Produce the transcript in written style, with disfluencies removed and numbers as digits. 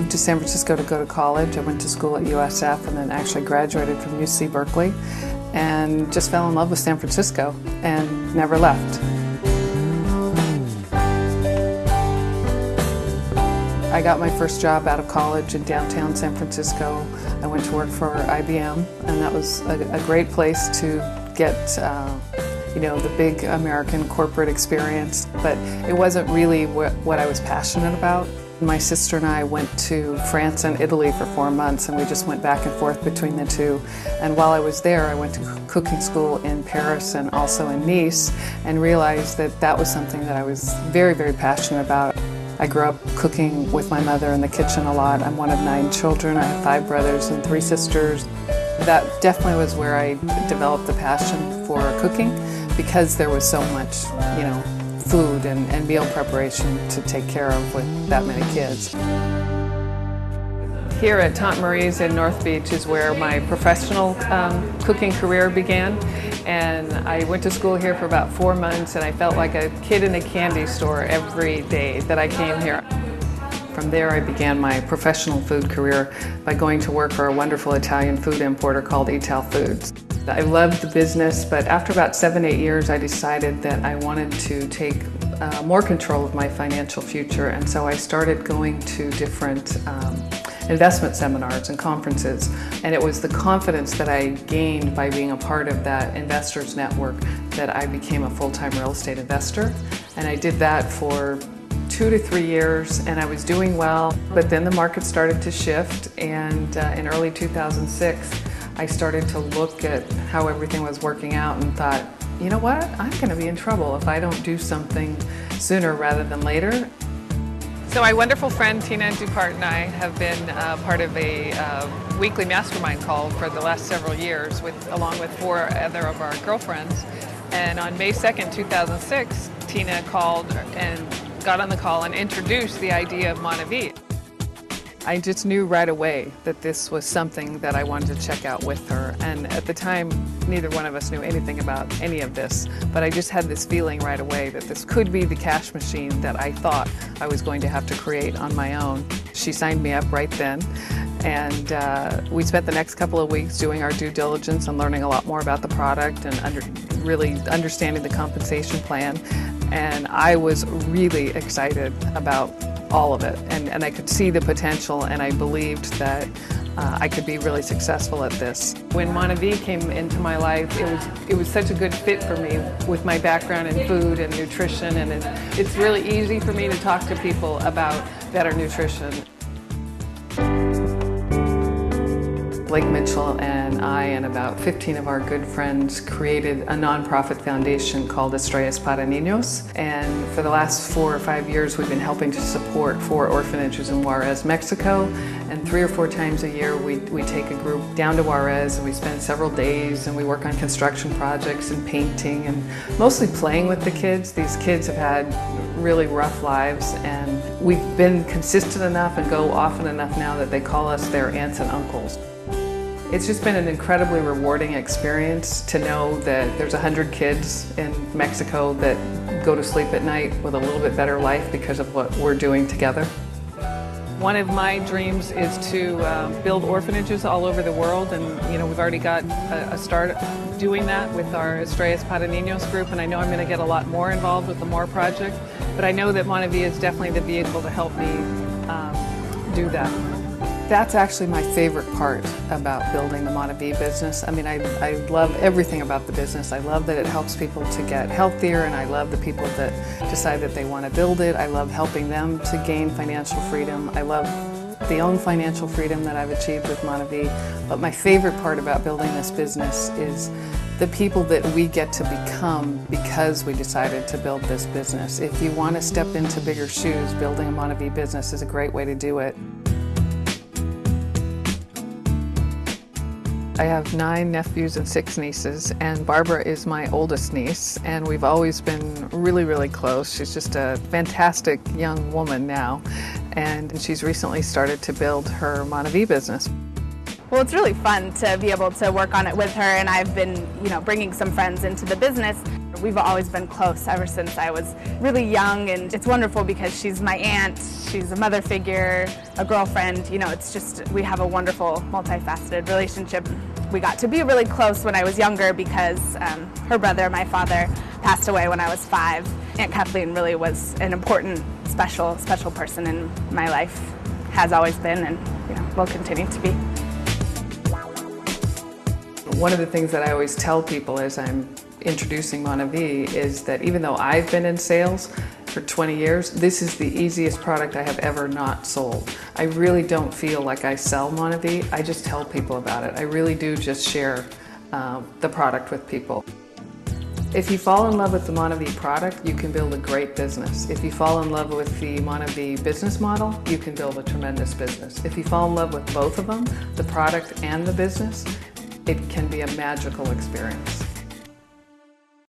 moved to San Francisco to go to college. I went to school at USF and then actually graduated from UC Berkeley and just fell in love with San Francisco and never left. I got my first job out of college in downtown San Francisco. I went to work for IBM, and that was a great place to get the big American corporate experience, but it wasn't really what I was passionate about. My sister and I went to France and Italy for 4 months, and we just went back and forth between the two. And while I was there, I went to cooking school in Paris and also in Nice, and realized that that was something that I was very, very passionate about. I grew up cooking with my mother in the kitchen a lot. I'm one of 9 children. I have 5 brothers and 3 sisters. That definitely was where I developed the passion for cooking, because there was so much, food and meal preparation to take care of with that many kids. Here at Tante Marie's in North Beach is where my professional cooking career began. And I went to school here for about 4 months, and I felt like a kid in a candy store every day that I came here. From there, I began my professional food career by going to work for a wonderful Italian food importer called Ital Foods. I loved the business, but after about 7-8 years, I decided that I wanted to take more control of my financial future, and so I started going to different investment seminars and conferences, and it was the confidence that I gained by being a part of that investors network that I became a full-time real estate investor. And I did that for 2 to 3 years, and I was doing well, but then the market started to shift, and in early 2006 I started to look at how everything was working out and thought, you know what, I'm going to be in trouble if I don't do something sooner rather than later. So my wonderful friend Tina Dupart and I have been part of a weekly mastermind call for the last several years, along with 4 other of our girlfriends. And on May 2nd, 2006, Tina called and got on the call and introduced the idea of Monavit. I just knew right away that this was something that I wanted to check out with her. And at the time, neither one of us knew anything about any of this, but I just had this feeling right away that this could be the cash machine that I thought I was going to have to create on my own. She signed me up right then, and we spent the next couple of weeks doing our due diligence and learning a lot more about the product and really understanding the compensation plan. And I was really excited about all of it, and I could see the potential, and I believed that I could be really successful at this. When Monavit came into my life, it was such a good fit for me with my background in food and nutrition, and it's really easy for me to talk to people about better nutrition. Blake Mitchell and I and about 15 of our good friends created a nonprofit foundation called Estrellas para Niños, and for the last 4 or 5 years we've been helping to support 4 orphanages in Juarez, Mexico, and 3 or 4 times a year we take a group down to Juarez and we spend several days and we work on construction projects and painting and mostly playing with the kids. These kids have had really rough lives, and we've been consistent enough and go often enough now that they call us their aunts and uncles. It's just been an incredibly rewarding experience to know that there's 100 kids in Mexico that go to sleep at night with a little bit better life because of what we're doing together. One of my dreams is to build orphanages all over the world, and we've already got a start doing that with our Estrellas para Niños group, and I know I'm going to get a lot more involved with the MORE project, but I know that Monavit is definitely the vehicle to help me do that. That's actually my favorite part about building the Monavit business. I mean, I love everything about the business. I love that it helps people to get healthier, and I love the people that decide that they want to build it. I love helping them to gain financial freedom. I love the own financial freedom that I've achieved with Monavit. But my favorite part about building this business is the people that we get to become because we decided to build this business. If you want to step into bigger shoes, building a Monavit business is a great way to do it. I have 9 nephews and 6 nieces, and Barbara is my oldest niece, and we've always been really, really close. She's just a fantastic young woman now, and she's recently started to build her Monavit business. Well, it's really fun to be able to work on it with her, and I've been, bringing some friends into the business. We've always been close ever since I was really young, and it's wonderful because she's my aunt, she's a mother figure, a girlfriend. You know, it's just, we have a wonderful, multifaceted relationship. We got to be really close when I was younger because her brother, my father, passed away when I was 5. Aunt Kathleen really was an important, special person in my life, has always been, and will continue to be. One of the things that I always tell people as I'm introducing Monavie is that even though I've been in sales for 20 years, this is the easiest product I have ever not sold. I really don't feel like I sell Monavie, I just tell people about it. I really do just share the product with people. If you fall in love with the Monavie product, you can build a great business. If you fall in love with the Monavie business model, you can build a tremendous business. If you fall in love with both of them, the product and the business, it can be a magical experience.